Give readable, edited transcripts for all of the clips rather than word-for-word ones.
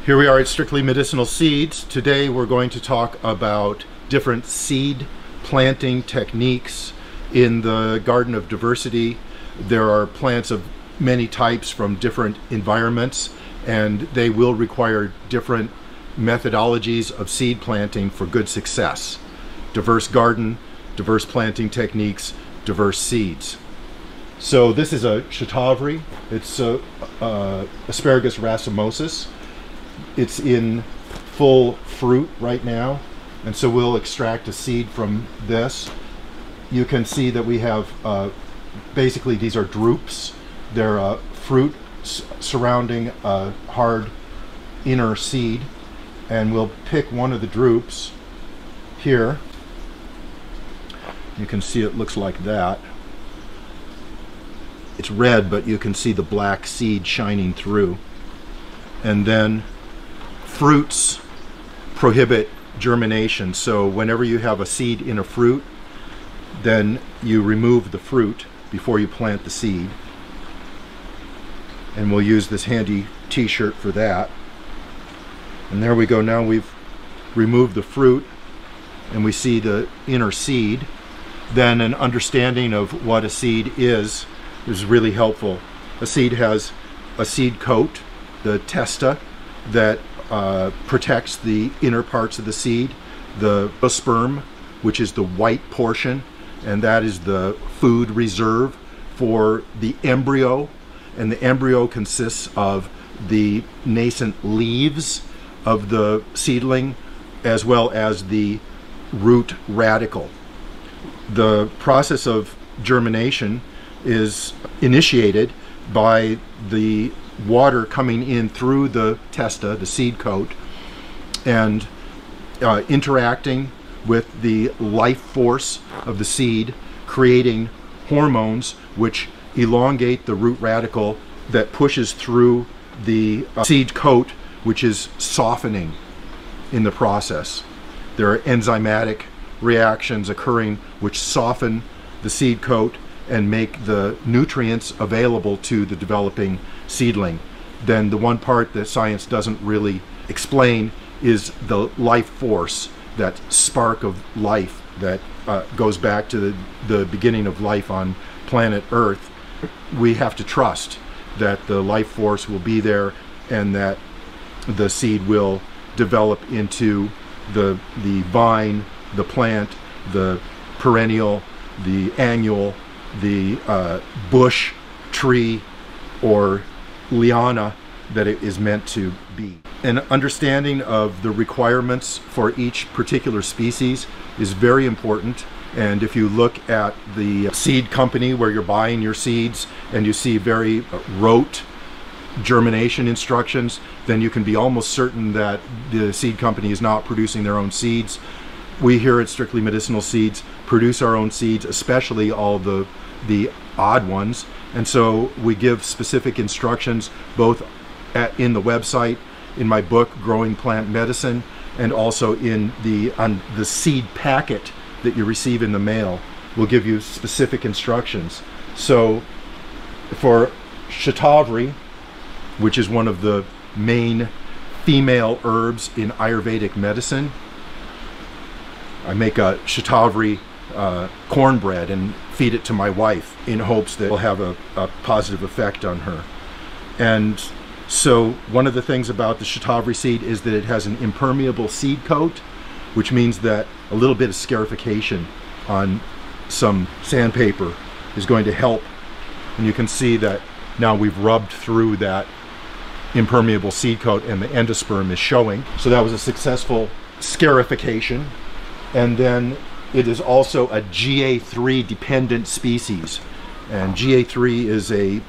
Here we are at Strictly Medicinal Seeds. Today we're going to talk about different seed planting techniques in the Garden of Diversity. There are plants of many types from different environments, and they will require different methodologies of seed planting for good success. Diverse garden, diverse planting techniques, diverse seeds. So this is a shatavari. It's Asparagus racemosus. It's in full fruit right now, and so we'll extract a seed from this. You can see that we have basically these are drupes. They're fruit surrounding a hard inner seed, and we'll pick one of the drupes here. You can see it looks like that. It's red, but you can see the black seed shining through. And then fruits prohibit germination, so whenever you have a seed in a fruit, then you remove the fruit before you plant the seed. And we'll use this handy t-shirt for that. And there we go. Now we've removed the fruit and we see the inner seed. Then an understanding of what a seed is really helpful. A seed has a seed coat, the testa, that protects the inner parts of the seed, the sperm, which is the white portion, and that is the food reserve for the embryo. And the embryo consists of the nascent leaves of the seedling as well as the root radicle. The process of germination is initiated by the water coming in through the testa, the seed coat, and interacting with the life force of the seed, creating hormones which elongate the root radicle that pushes through the seed coat, which is softening in the process. There are enzymatic reactions occurring which soften the seed coat and make the nutrients available to the developing seedling. Then the one part that science doesn't really explain is the life force, that spark of life that goes back to the beginning of life on planet Earth. We have to trust that the life force will be there and that the seed will develop into the vine, the plant, the perennial, the annual, the bush, tree, or liana that it is meant to be. An understanding of the requirements for each particular species is very important. And if you look at the seed company where you're buying your seeds and you see very rote germination instructions, then you can be almost certain that the seed company is not producing their own seeds. We here at Strictly Medicinal Seeds produce our own seeds, especially all the odd ones. And so we give specific instructions both in the website, in my book, Growing Plant Medicine, and also in on the seed packet that you receive in the mail. We'll give you specific instructions. So for shatavari, which is one of the main female herbs in Ayurvedic medicine, I make a shatavari cornbread and feed it to my wife in hopes that it will have a positive effect on her. And so one of the things about the shatavari seed is that it has an impermeable seed coat, which means that a little bit of scarification on some sandpaper is going to help. And you can see that now we've rubbed through that impermeable seed coat and the endosperm is showing. So that was a successful scarification. And then it is also a GA3 dependent species. And GA3 is a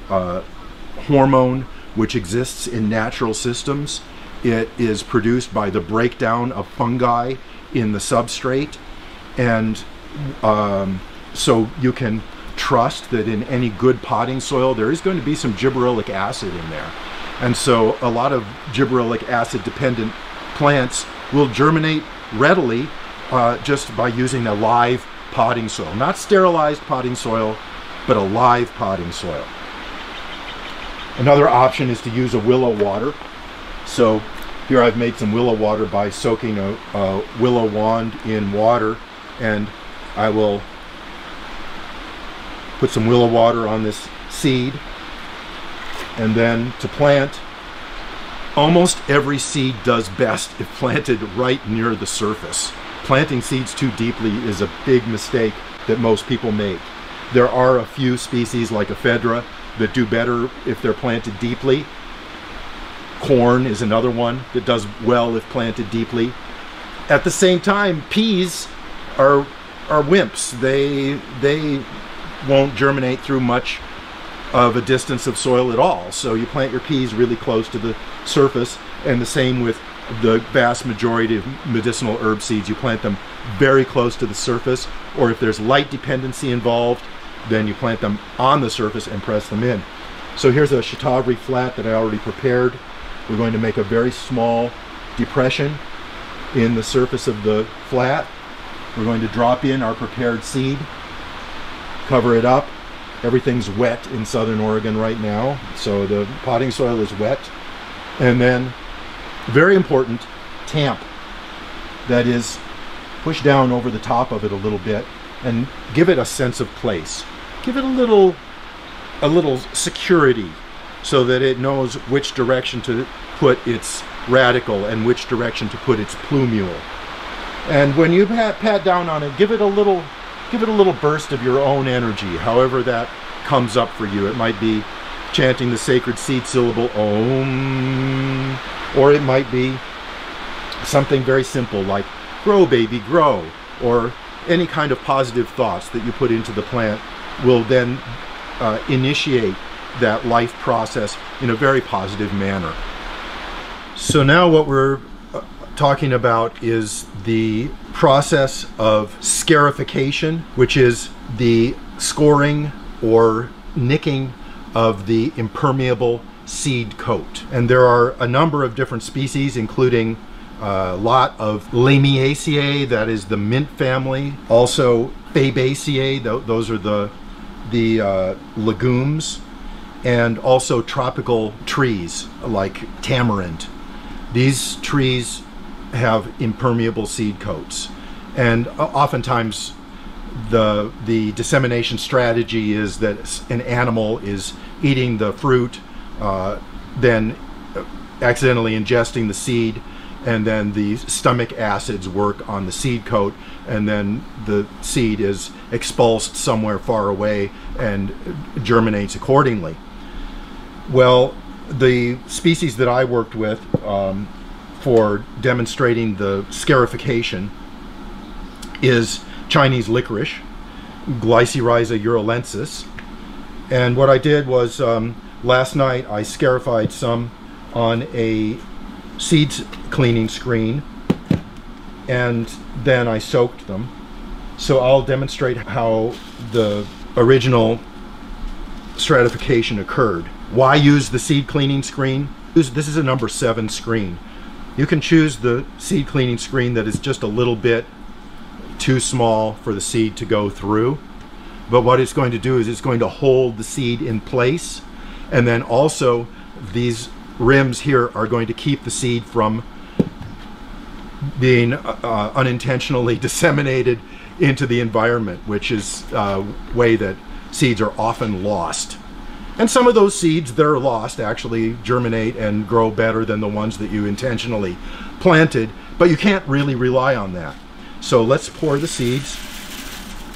hormone which exists in natural systems. It is produced by the breakdown of fungi in the substrate, and so you can trust that in any good potting soil there is going to be some gibberellic acid in there. And so a lot of gibberellic acid dependent plants will germinate readily just by using a live potting soil. Not sterilized potting soil, but a live potting soil. Another option is to use a willow water. So Here I've made some willow water by soaking a willow wand in water, and I will put some willow water on this seed. And then to plant, almost every seed does best if planted right near the surface. Planting seeds too deeply is a big mistake that most people make. There are a few species like ephedra that do better if they're planted deeply. Corn is another one that does well if planted deeply. At the same time, peas are wimps. They won't germinate through much of a distance of soil at all. So you plant your peas really close to the surface, and the same with the vast majority of medicinal herb seeds. You plant them very close to the surface, or if there's light dependency involved, then you plant them on the surface and press them in. So here's a shatavari flat that I already prepared. We're going to make a very small depression in the surface of the flat. We're going to drop in our prepared seed, cover it up. Everything's wet in southern Oregon right now, so the potting soil is wet. And then, very important, tamp. That is, push down over the top of it a little bit and give it a sense of place. Give it a little security so that it knows which direction to put its radicle and which direction to put its plumule. And when you pat down on it, give it a little burst of your own energy, however that comes up for you. It might be chanting the sacred seed syllable Om, or it might be something very simple like grow baby grow, or any kind of positive thoughts that you put into the plant will then initiate that life process in a very positive manner. So now what we're talking about is the process of scarification, which is the scoring or nicking of the impermeable seed coat. And there are a number of different species, including a lot of Lamiaceae, that is the mint family, also Fabaceae, those are the legumes, and also tropical trees like tamarind. These trees have impermeable seed coats, and oftentimes the dissemination strategy is that an animal is eating the fruit, then accidentally ingesting the seed, and then the stomach acids work on the seed coat, and then the seed is expulsed somewhere far away and germinates accordingly. Well, the species that I worked with for demonstrating the scarification is Chinese licorice, Glycyrrhiza urulensis. And what I did was last night I scarified some on a seed cleaning screen, and then I soaked them. So I'll demonstrate how the original stratification occurred. Why use the seed cleaning screen? This is a number 7 screen. You can choose the seed cleaning screen that is just a little bit too small for the seed to go through. But what it's going to do is it's going to hold the seed in place, and then also these rims here are going to keep the seed from being unintentionally disseminated into the environment, which is a way that seeds are often lost. And some of those seeds that are lost actually germinate and grow better than the ones that you intentionally planted, but you can't really rely on that. So let's pour the seeds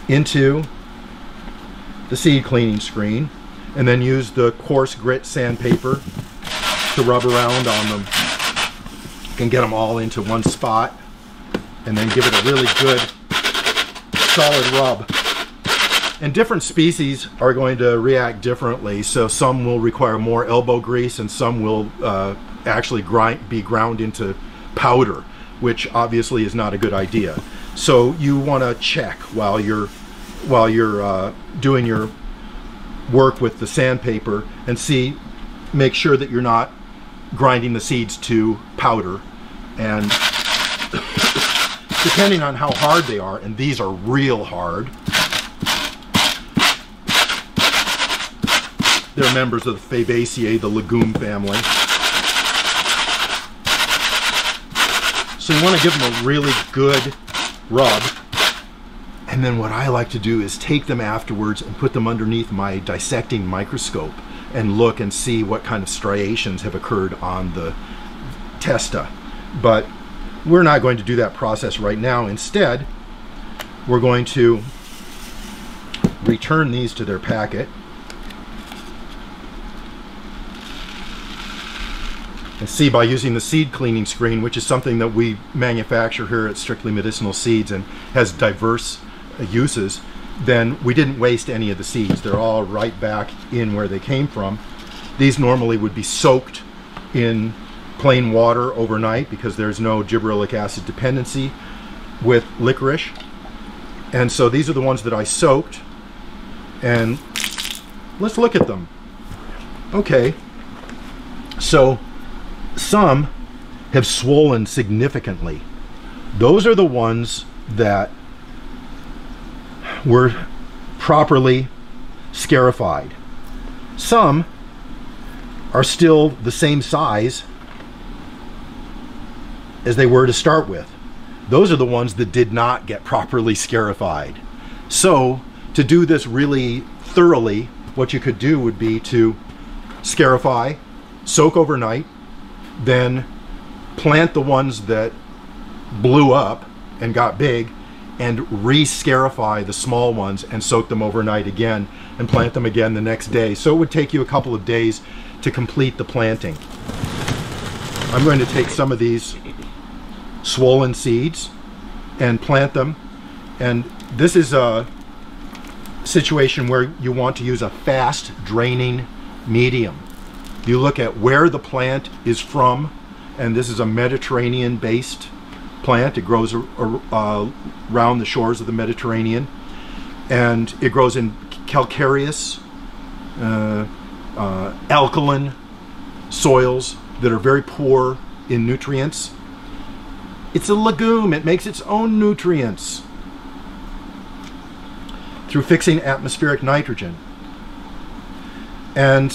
into the seed cleaning screen, and then use the coarse grit sandpaper to rub around on them. You can get them all into one spot, and then give it a really good solid rub. And different species are going to react differently, so some will require more elbow grease, and some will actually be ground into powder, which obviously is not a good idea. So you want to check while you're doing your work with the sandpaper, and make sure that you're not grinding the seeds to powder. And depending on how hard they are, and these are real hard, they're members of the Fabaceae, the legume family. So you want to give them a really good rub. And then what I like to do is take them afterwards and put them underneath my dissecting microscope and look and see what kind of striations have occurred on the testa. But we're not going to do that process right now. Instead, we're going to return these to their packet. And see, by using the seed cleaning screen, which is something that we manufacture here at Strictly Medicinal Seeds and has diverse uses, then we didn't waste any of the seeds. They're all right back in where they came from. These normally would be soaked in plain water overnight because there's no gibberellic acid dependency with licorice. And so these are the ones that I soaked. And let's look at them. Okay, so some have swollen significantly. Those are the ones that were properly scarified. Some are still the same size as they were to start with. Those are the ones that did not get properly scarified. So to do this really thoroughly, what you could do would be to scarify, soak overnight, then plant the ones that blew up and got big, and re-scarify the small ones and soak them overnight again and plant them again the next day. So it would take you a couple of days to complete the planting. I'm going to take some of these swollen seeds and plant them, and this is a situation where you want to use a fast draining medium. You look at where the plant is from, and this is a Mediterranean based plant. It grows around the shores of the Mediterranean, and it grows in calcareous, alkaline soils that are very poor in nutrients. It's a legume. It makes its own nutrients through fixing atmospheric nitrogen. And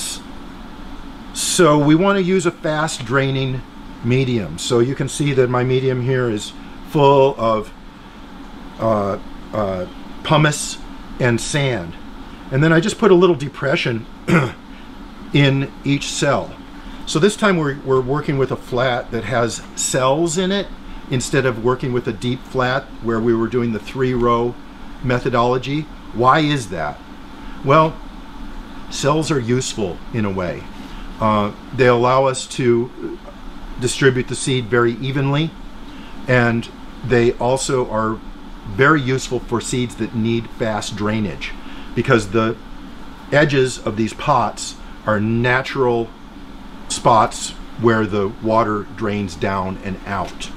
so we want to use a fast draining medium. So you can see that my medium here is full of pumice and sand. And then I just put a little depression in each cell. So this time we're working with a flat that has cells in it instead of working with a deep flat where we were doing the 3-row methodology. Why is that? Well, cells are useful in a way. They allow us to distribute the seed very evenly, and they also are very useful for seeds that need fast drainage, because the edges of these pots are natural spots where the water drains down and out.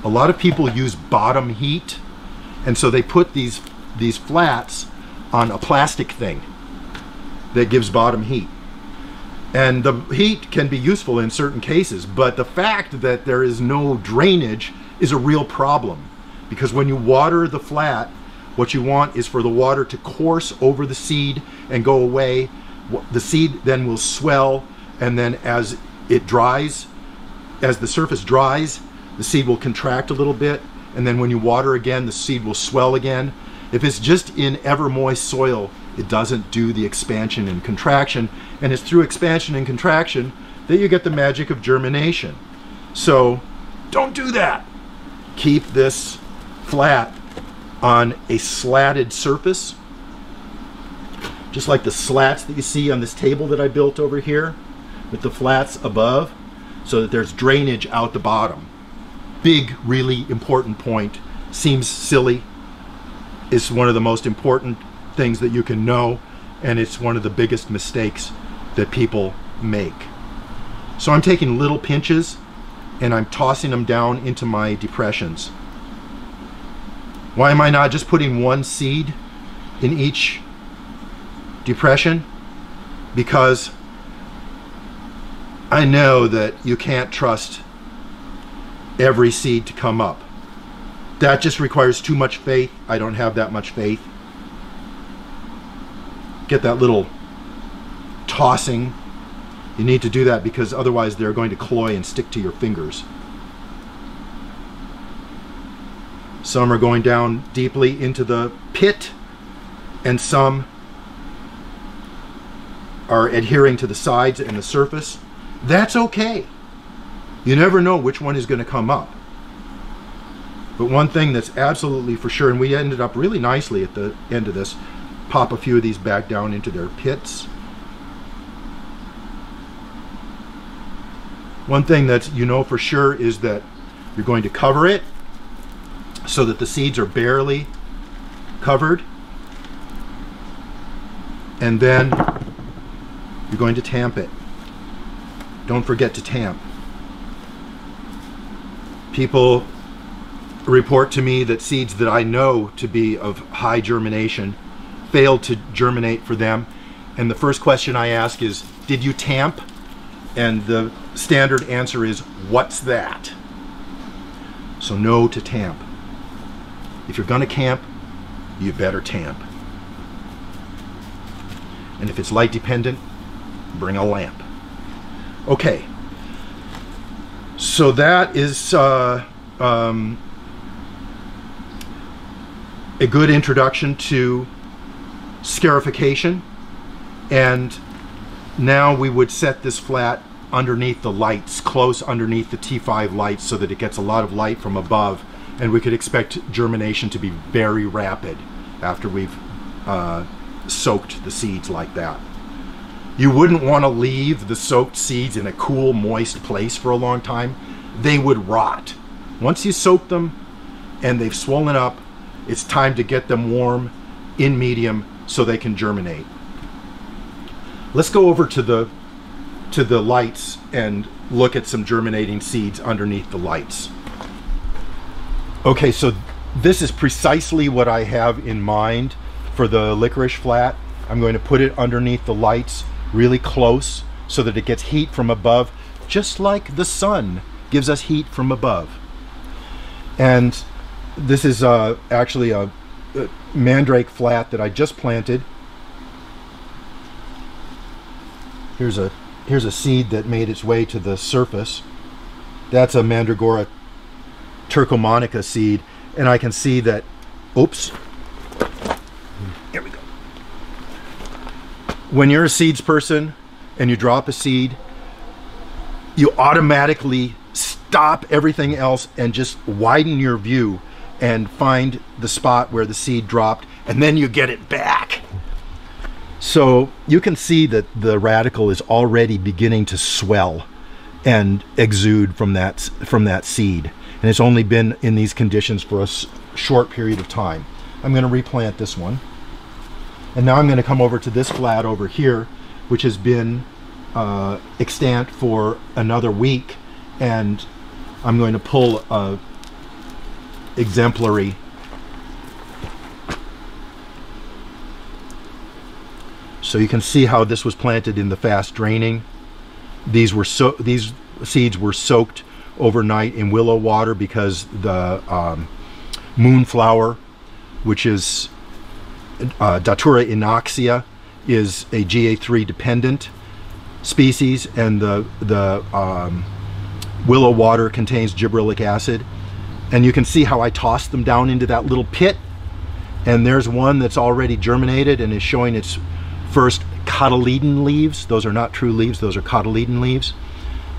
A lot of people use bottom heat, and so they put these flats on a plastic thing that gives bottom heat. And the heat can be useful in certain cases, but the fact that there is no drainage is a real problem, because when you water the flat, what you want is for the water to course over the seed and go away. The seed then will swell, and then as it dries, as the surface dries, the seed will contract a little bit, and then when you water again, the seed will swell again. If it's just in ever moist soil, it doesn't do the expansion and contraction, and it's through expansion and contraction that you get the magic of germination. So don't do that. Keep this flat on a slatted surface, just like the slats that you see on this table that I built over here, with the flats above, so that there's drainage out the bottom. Big, really important point. Seems silly. It's one of the most important things that you can know, and it's one of the biggest mistakes that people make. So I'm taking little pinches and I'm tossing them down into my depressions. Why am I not just putting one seed in each depression? Because I know that you can't trust every seed to come up. That just requires too much faith. I don't have that much faith. Get that little tossing. You need to do that because otherwise they're going to cloy and stick to your fingers. Some are going down deeply into the pit, and some are adhering to the sides and the surface. That's okay. You never know which one is going to come up. But one thing that's absolutely for sure, and we ended up really nicely at the end of this, pop a few of these back down into their pits. One thing that you know for sure is that you're going to cover it so that the seeds are barely covered. And then you're going to tamp it. Don't forget to tamp. People report to me that seeds that I know to be of high germination failed to germinate for them. And the first question I ask is, did you tamp? And the standard answer is, what's that? So no to tamp. If you're gonna camp, you better tamp. And if it's light dependent, bring a lamp. Okay, so that is a good introduction to scarification. And now we would set this flat underneath the lights, close underneath the T5 lights, so that it gets a lot of light from above, and we could expect germination to be very rapid after we've soaked the seeds like that. You wouldn't want to leave the soaked seeds in a cool, moist place for a long time. They would rot. Once you soak them and they've swollen up, it's time to get them warm in medium so they can germinate. Let's go over to the lights and look at some germinating seeds underneath the lights. Okay, so this is precisely what I have in mind for the licorice flat. I'm going to put it underneath the lights really close so that it gets heat from above, just like the sun gives us heat from above. And this is actually a mandrake flat that I just planted. Here's a seed that made its way to the surface. That's a Mandragora turcomonica seed, and I can see that, oops, here we go. When you're a seeds person and you drop a seed, you automatically stop everything else and just widen your view and find the spot where the seed dropped, and then you get it back. So you can see that the radicle is already beginning to swell and exude from that seed, and it's only been in these conditions for a short period of time. I'm going to replant this one, and now I'm going to come over to this flat over here, which has been extant for another week, and I'm going to pull a exemplary so you can see how this was planted in the fast draining. These seeds were soaked overnight in willow water because the moonflower, which is Datura inoxia, is a GA3 dependent species, and the willow water contains gibberellic acid. And you can see how I tossed them down into that little pit, and there's one that's already germinated and is showing its first cotyledon leaves. Those are not true leaves, those are cotyledon leaves.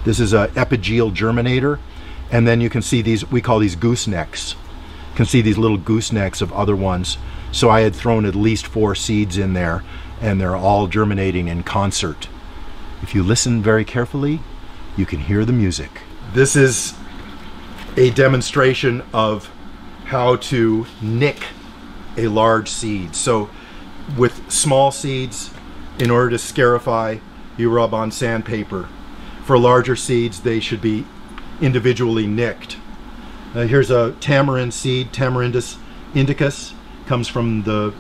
This is an epigeal germinator. And then you can see these, we call these goosenecks. You can see these little goosenecks of other ones. So I had thrown at least 4 seeds in there, and they're all germinating in concert. If you listen very carefully, you can hear the music. This is a demonstration of how to nick a large seed. So with small seeds, in order to scarify, you rub on sandpaper. For larger seeds, they should be individually nicked. Here's a tamarind seed, Tamarindus indicus, comes from the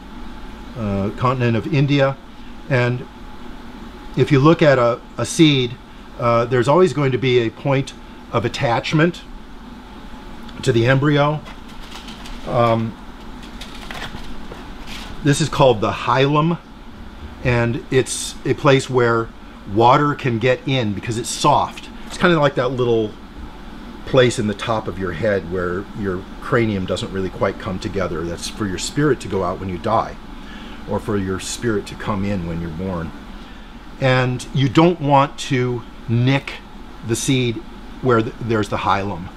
continent of India. And if you look at a seed, there's always going to be a point of attachment to the embryo. This is called the hilum, and it's a place where water can get in because it's soft. It's kind of like that little place in the top of your head where your cranium doesn't really quite come together. That's for your spirit to go out when you die, or for your spirit to come in when you're born. And you don't want to nick the seed where there's the hilum,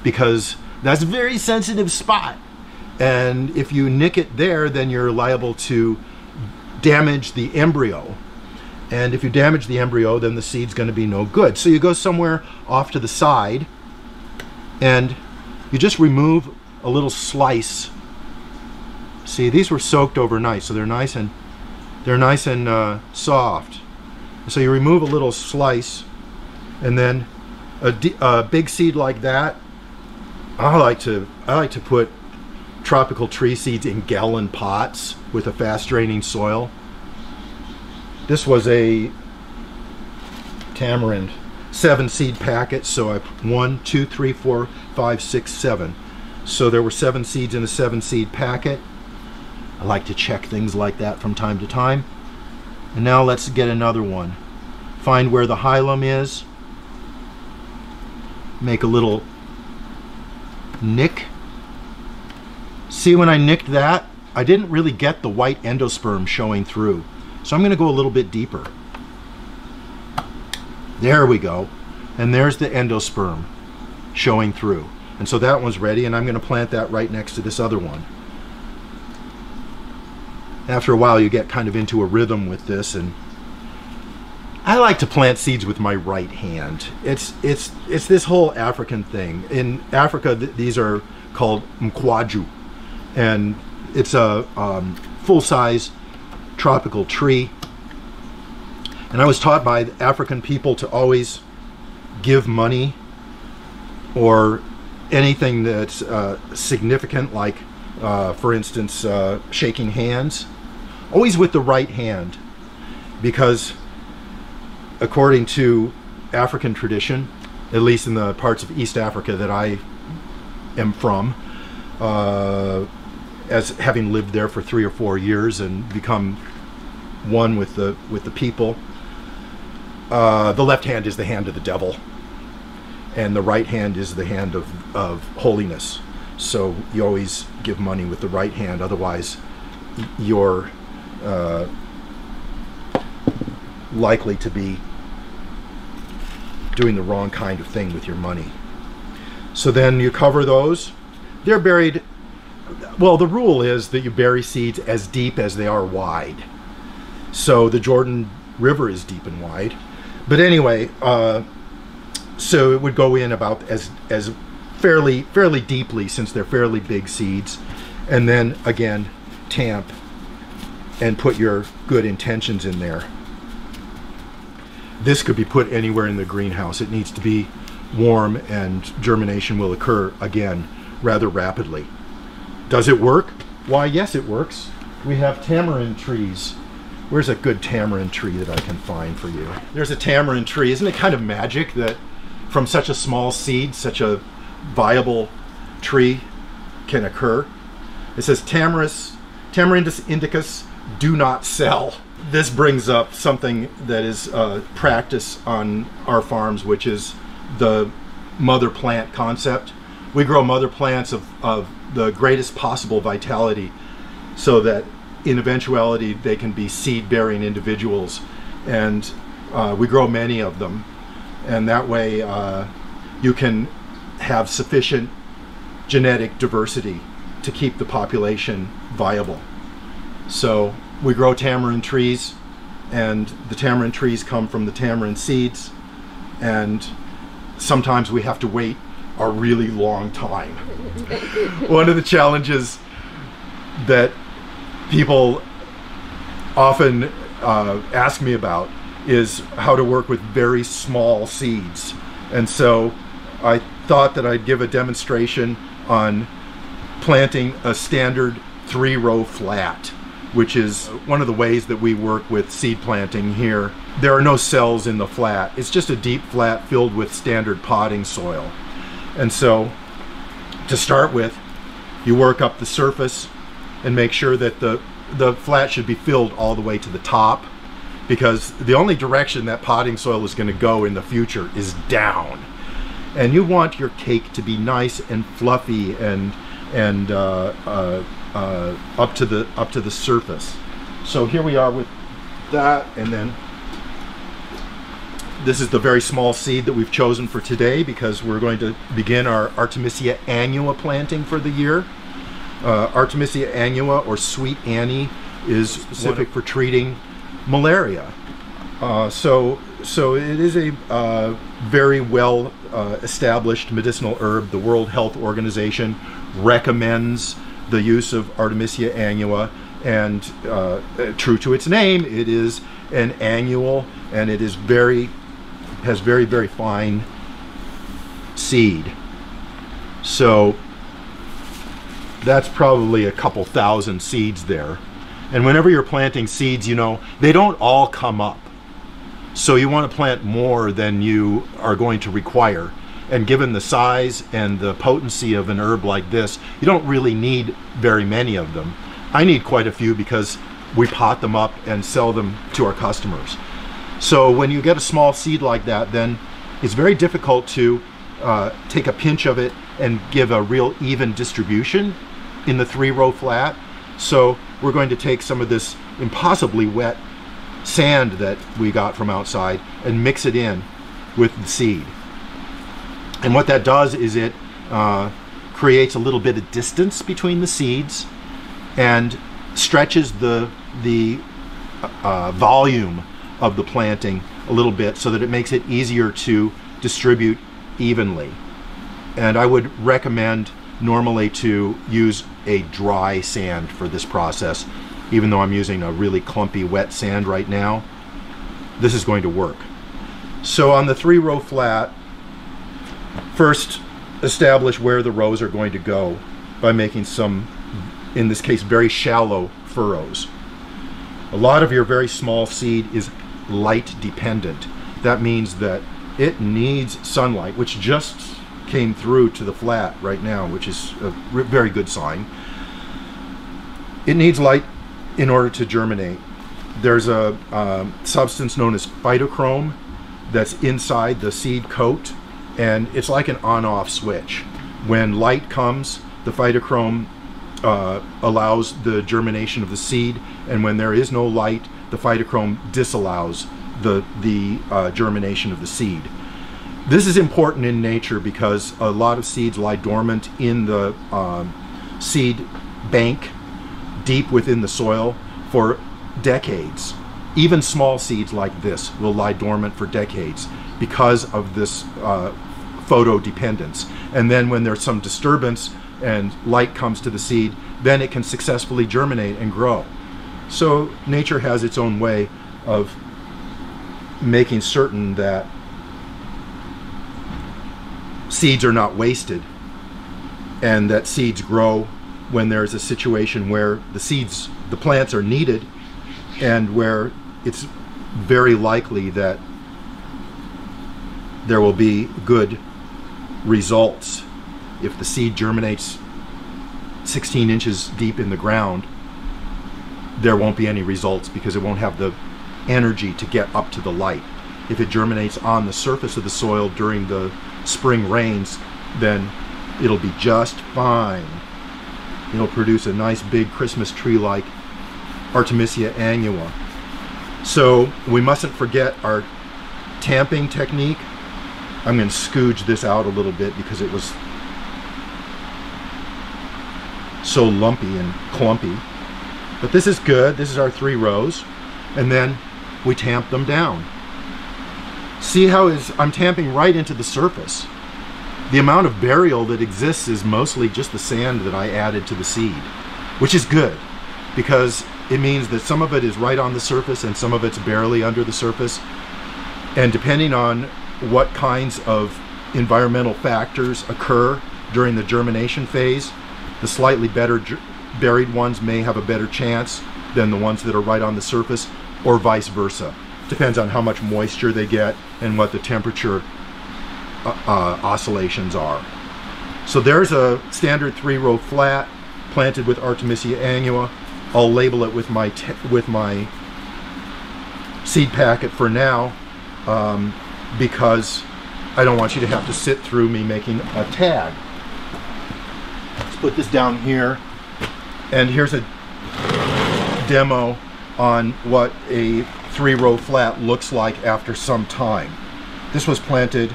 because that's a very sensitive spot. And if you nick it there, then you're liable to damage the embryo. And if you damage the embryo, then the seed's going to be no good. So you go somewhere off to the side and you just remove a little slice. See, these were soaked overnight, so they're nice and soft. So you remove a little slice, and then a big seed like that, I like to put tropical tree seeds in gallon pots with a fast draining soil. This was a tamarind 7 seed packet, so I 1, 2, 3, 4, 5, 6, 7. So there were 7 seeds in a 7 seed packet. I like to check things like that from time to time. And now let's get another one. Find where the hilum is. Make a little nick. See, when I nicked that, I didn't really get the white endosperm showing through. So I'm going to go a little bit deeper. There we go. And there's the endosperm showing through. And so that one's ready, and I'm going to plant that right next to this other one. After a while, you get kind of into a rhythm with this, and I like to plant seeds with my right hand. It's this whole African thing. In Africa, these are called mkwaju, and it's a full-size tropical tree. And I was taught by the African people to always give money or anything that's significant, like for instance shaking hands, always with the right hand, because according to African tradition, at least in the parts of East Africa that I am from, as having lived there for 3 or 4 years and become one with the people, the left hand is the hand of the devil, and the right hand is the hand of holiness. So you always give money with the right hand, otherwise you're likely to be doing the wrong kind of thing with your money. So then you cover those. They're buried, well, the rule is that you bury seeds as deep as they are wide. So the Jordan River is deep and wide. But anyway, so it would go in about as fairly deeply, since they're fairly big seeds. And then again, tamp and put your good intentions in there. This could be put anywhere in the greenhouse. It needs to be warm, and germination will occur again rather rapidly. Does it work? Why, yes, it works. We have tamarind trees. Where's a good tamarind tree that I can find for you? There's a tamarind tree. Isn't it kind of magic that from such a small seed, such a viable tree can occur? It says Tamarindus indicus, do not sell. This brings up something that is practice on our farms, which is the mother plant concept. We grow mother plants of the greatest possible vitality, so that in eventuality they can be seed-bearing individuals, and we grow many of them, and that way you can have sufficient genetic diversity to keep the population viable. So we grow tamarind trees, and the tamarind trees come from the tamarind seeds, and sometimes we have to wait a really long time. One of the challenges that people often ask me about is how to work with very small seeds. And so I thought that I'd give a demonstration on planting a standard 3-row flat, which is one of the ways that we work with seed planting here. There are no cells in the flat. It's just a deep flat filled with standard potting soil. And so to start with, you work up the surface and make sure that the flat should be filled all the way to the top, because the only direction that potting soil is going to go in the future is down. And you want your cake to be nice and fluffy and up to the surface. So here we are with that, and then this is the very small seed that we've chosen for today because we're going to begin our Artemisia annua planting for the year. Artemisia annua, or Sweet Annie, is specific for treating malaria. So it is a very well established medicinal herb. The World Health Organization recommends the use of Artemisia annua, and true to its name, it is an annual, and it is has very fine seed. So that's probably a couple thousand seeds there. And whenever you're planting seeds, you know, they don't all come up. So you want to plant more than you are going to require. And given the size and the potency of an herb like this, you don't really need very many of them. I need quite a few because we pot them up and sell them to our customers. So when you get a small seed like that, then it's very difficult to take a pinch of it and give a real even distribution in the 3-row flat. So we're going to take some of this impossibly wet sand that we got from outside and mix it in with the seed. And what that does is it creates a little bit of distance between the seeds and stretches the volume of the planting a little bit so that it makes it easier to distribute evenly. And I would recommend normally to use a dry sand for this process. Even though I'm using a really clumpy wet sand right now, this is going to work. So on the 3-row flat, first establish where the rows are going to go by making some, in this case, very shallow furrows. A lot of your very small seed is light dependent. That means that it needs sunlight, which just came through to the flat right now, which is a very good sign. It needs light in order to germinate. There's a substance known as phytochrome that's inside the seed coat, and it's like an on-off switch. When light comes, the phytochrome allows the germination of the seed, and when there is no light, the phytochrome disallows the germination of the seed. This is important in nature because a lot of seeds lie dormant in the seed bank deep within the soil for decades. Even small seeds like this will lie dormant for decades because of this photodependence. And then when there's some disturbance and light comes to the seed, then it can successfully germinate and grow. So nature has its own way of making certain that seeds are not wasted and that seeds grow when there's a situation where the plants are needed and where it's very likely that there will be good results. If the seed germinates 16 inches deep in the ground, there won't be any results because it won't have the energy to get up to the light. If it germinates on the surface of the soil during the spring rains, then it'll be just fine. It'll produce a nice big Christmas tree-like Artemisia annua. So we mustn't forget our tamping technique. I'm going to scooge this out a little bit because it was so lumpy and clumpy. But this is good. This is our 3 rows. And then we tamp them down. See how I'm tamping right into the surface. The amount of burial that exists is mostly just the sand that I added to the seed, which is good because it means that some of it is right on the surface and some of it's barely under the surface. And depending on what kinds of environmental factors occur during the germination phase, the slightly better buried ones may have a better chance than the ones that are right on the surface, or vice versa. Depends on how much moisture they get and what the temperature oscillations are. So there's a standard 3-row flat planted with Artemisia annua. I'll label it with my seed packet for now because I don't want you to have to sit through me making a tag. Let's put this down here, and here's a demo on what a 3-row flat looks like after some time. This was planted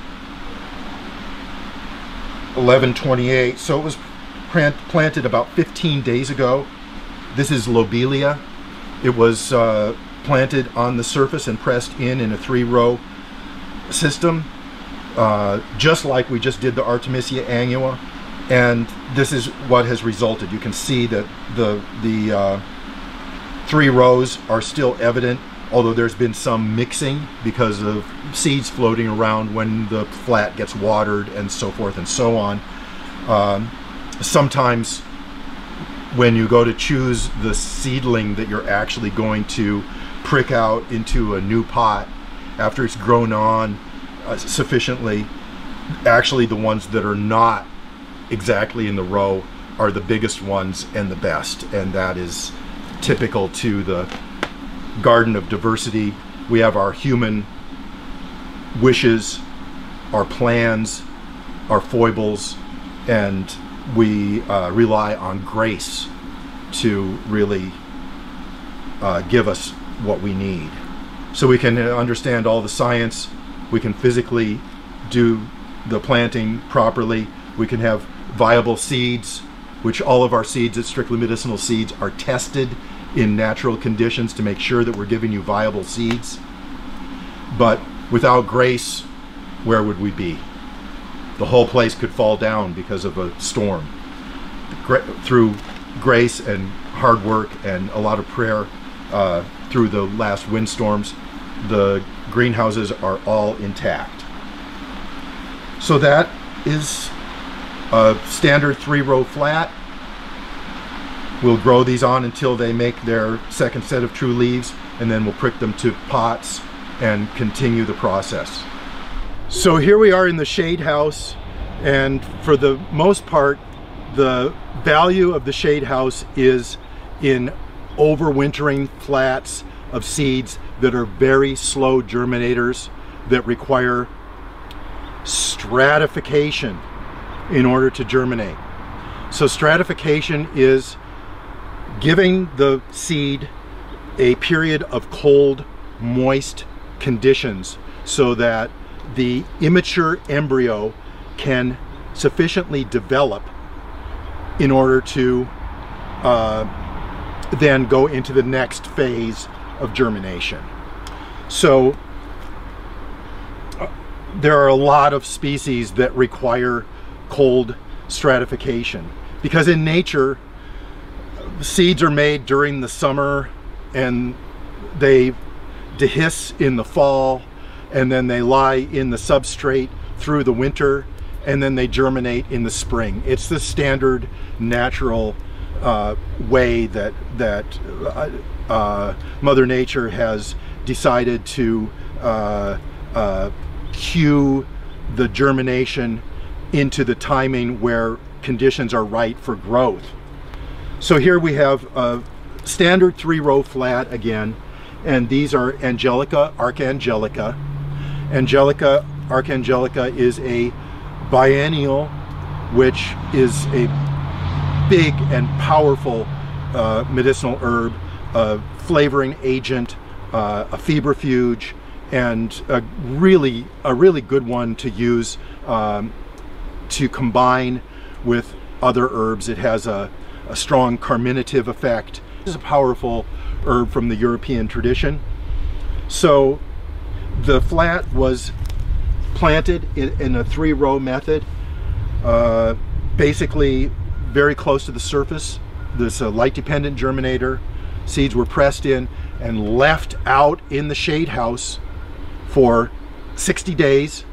11/28, so it was planted about 15 days ago. This is lobelia. It was planted on the surface and pressed in a 3-row system, just like we just did the Artemisia annua, and this is what has resulted. You can see that the 3 rows are still evident, although there's been some mixing because of seeds floating around when the flat gets watered and so forth and so on. Sometimes when you go to choose the seedling that you're actually going to prick out into a new pot after it's grown on sufficiently, actually the ones that are not exactly in the row are the biggest ones and the best, and that is typical to the garden of diversity. We have our human wishes, our plans, our foibles, and we rely on grace to really give us what we need. So we can understand all the science, we can physically do the planting properly, we can have viable seeds, which all of our seeds at Strictly Medicinal Seeds are tested in natural conditions to make sure that we're giving you viable seeds. But without grace, where would we be? The whole place could fall down because of a storm. Through grace and hard work and a lot of prayer through the last windstorms, the greenhouses are all intact. So that is a standard 3-row flat. We'll grow these on until they make their second set of true leaves, and then we'll prick them to pots and continue the process. So here we are in the shade house, and for the most part, the value of the shade house is in overwintering flats of seeds that are very slow germinators that require stratification in order to germinate. So stratification is giving the seed a period of cold, moist conditions so that the immature embryo can sufficiently develop in order to then go into the next phase of germination. So there are a lot of species that require cold stratification because in nature seeds are made during the summer and they dehisce in the fall, and then they lie in the substrate through the winter, and then they germinate in the spring. It's the standard natural way that Mother Nature has decided to cue the germination into the timing where conditions are right for growth. So here we have a standard 3-row flat again, and these are Angelica archangelica. Angelica archangelica is a biennial, which is a big and powerful medicinal herb, a flavoring agent, a febrifuge, and a really good one to use to combine with other herbs. It has a strong carminative effect. This is a powerful herb from the European tradition. So the flat was planted in a 3-row method, basically very close to the surface. There's a light-dependent germinator. Seeds were pressed in and left out in the shade house for 60 days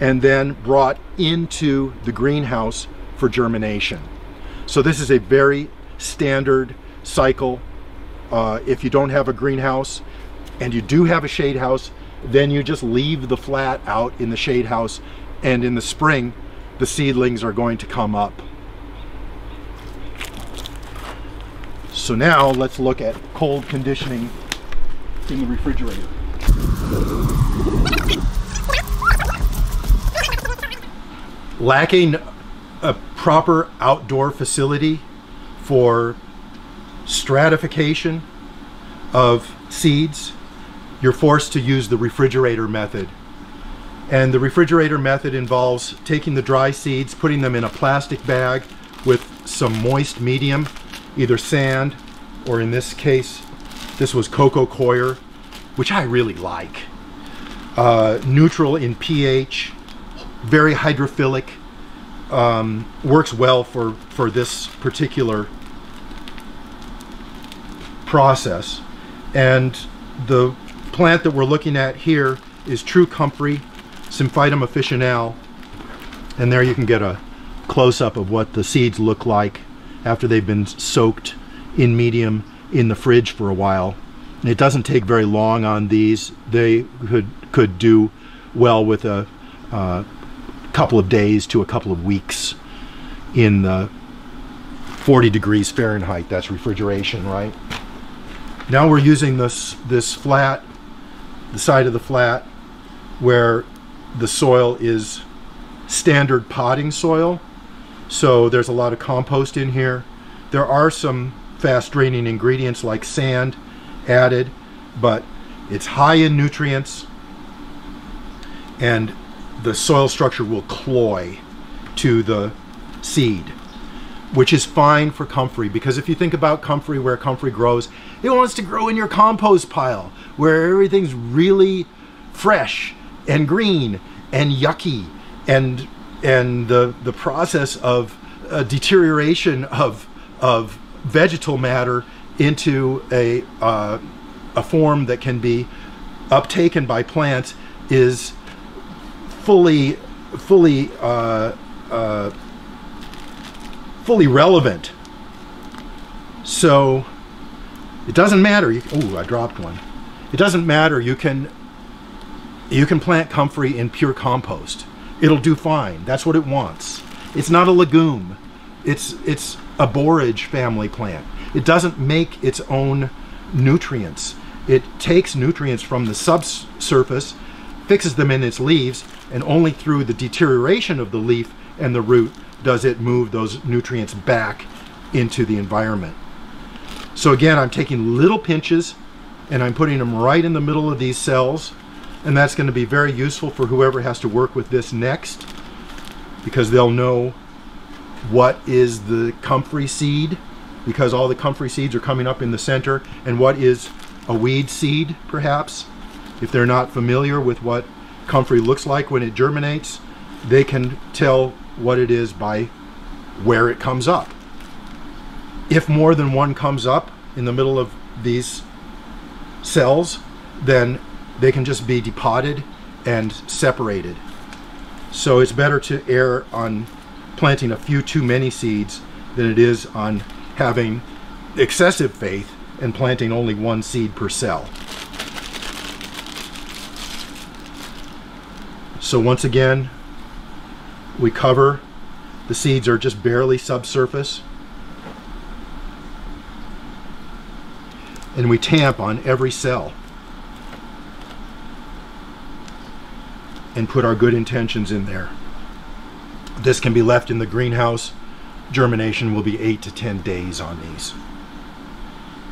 and then brought into the greenhouse for germination. So this is a very standard cycle. If you don't have a greenhouse and you do have a shade house, then you just leave the flat out in the shade house, and in the spring the seedlings are going to come up. So now let's look at cold conditioning in the refrigerator. lacking a proper outdoor facility for stratification of seeds, you're forced to use the refrigerator method. And the refrigerator method involves taking the dry seeds, putting them in a plastic bag with some moist medium, either sand, or in this case, this was cocoa coir, which I really like. Neutral in pH, very hydrophilic, works well for this particular process. And the plant that we're looking at here is true comfrey, Symphytum officinale, and there you can get a close-up of what the seeds look like after they've been soaked in medium in the fridge for a while. And it doesn't take very long on these. They could do well with a couple of days to a couple of weeks in the 40 degrees Fahrenheit. That's refrigeration, right? Now we're using this flat, the side of the flat, where the soil is standard potting soil. So there's a lot of compost in here. There are some fast draining ingredients like sand added, but it's high in nutrients, and the soil structure will cloy to the seed, which is fine for comfrey, because if you think about comfrey, where comfrey grows, it wants to grow in your compost pile where everything's really fresh and green and yucky, and the process of deterioration of vegetal matter into a form that can be uptaken by plants is fully relevant. So it doesn't matter. Oh, I dropped one. It doesn't matter. You can plant comfrey in pure compost. It'll do fine. That's what it wants. It's not a legume. It's a borage family plant. It doesn't make its own nutrients. It takes nutrients from the subsurface, fixes them in its leaves, and only through the deterioration of the leaf and the root does it move those nutrients back into the environment. So again, I'm taking little pinches and I'm putting them right in the middle of these cells, and that's going to be very useful for whoever has to work with this next, because they'll know what is the comfrey seed, because all the comfrey seeds are coming up in the center, and what is a weed seed, perhaps. If they're not familiar with what comfrey looks like when it germinates, they can tell what it is by where it comes up. If more than one comes up in the middle of these cells, then they can just be depotted and separated. So it's better to err on planting a few too many seeds than it is on having excessive faith and planting only one seed per cell. So once again, we cover. The seeds are just barely subsurface. And we tamp on every cell and put our good intentions in there. This can be left in the greenhouse. Germination will be 8 to 10 days on these.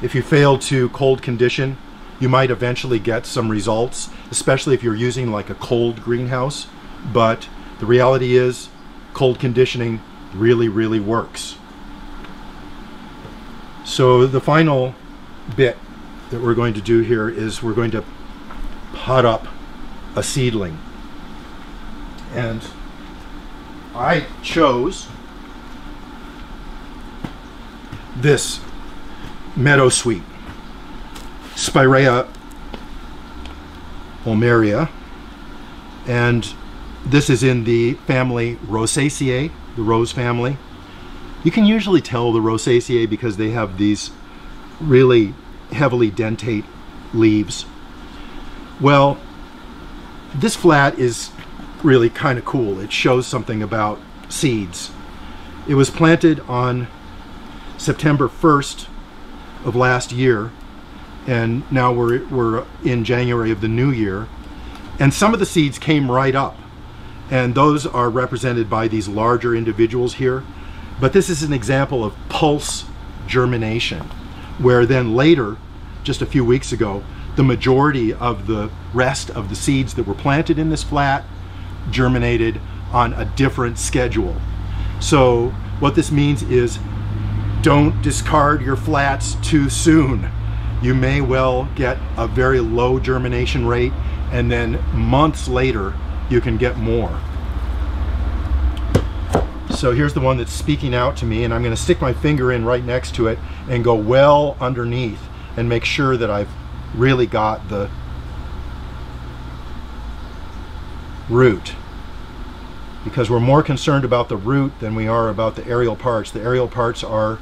If you fail to cold condition, you might eventually get some results, especially if you're using like a cold greenhouse. But the reality is, cold conditioning really works. So the final bit that we're going to do here is we're going to pot up a seedling. And I chose this meadowsweet, Spirea ulmaria, and this is in the family Rosaceae, the rose family. You can usually tell the Rosaceae because they have these really heavily dentate leaves. Well, this flat is really kind of cool. It shows something about seeds. It was planted on September 1st of last year, and now we're in January of the new year, and some of the seeds came right up, and those are represented by these larger individuals here. But this is an example of pulse germination, where then later, just a few weeks ago, the majority of the rest of the seeds that were planted in this flat germinated on a different schedule. So what this means is, don't discard your flats too soon. You may well get a very low germination rate, and then months later you can get more. So here's the one that's speaking out to me, and I'm going to stick my finger in right next to it and go well underneath and make sure that I've really got the root, because we're more concerned about the root than we are about the aerial parts. The aerial parts are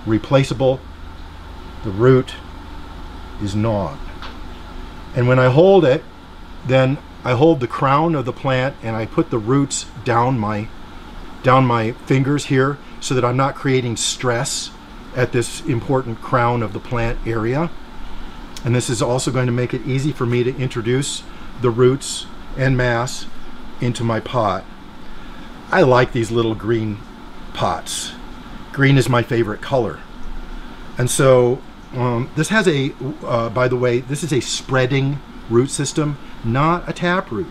replaceable. The root is not. And when I hold it, then I hold the crown of the plant and I put the roots down my fingers here, so that I'm not creating stress at this important crown of the plant area. And this is also going to make it easy for me to introduce the roots en masse into my pot. I like these little green pots. Green is my favorite color. And so this has a, by the way, this is a spreading root system, not a tap root.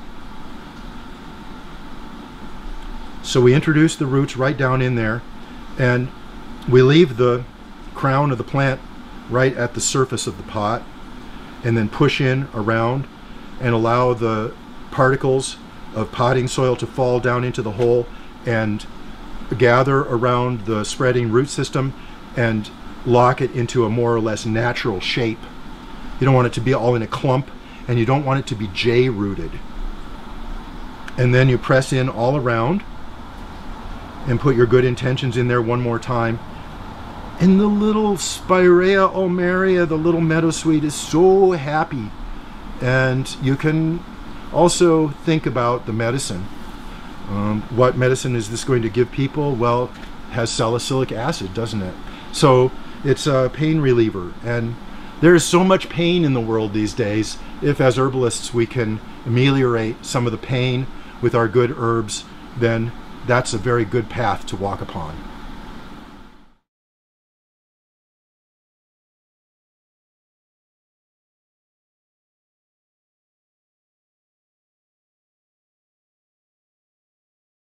So we introduce the roots right down in there, and we leave the crown of the plant right at the surface of the pot, and then push in around and allow the particles of potting soil to fall down into the hole and gather around the spreading root system and lock it into a more or less natural shape. You don't want it to be all in a clump, and you don't want it to be J-rooted. And then you press in all around and put your good intentions in there one more time. And the little Spirea ulmaria, the little meadowsweet, is so happy. And you can also think about the medicine. What medicine is this going to give people? Well, it has salicylic acid, doesn't it? So it's a pain reliever. And there is so much pain in the world these days. If as herbalists we can ameliorate some of the pain with our good herbs, then that's a very good path to walk upon.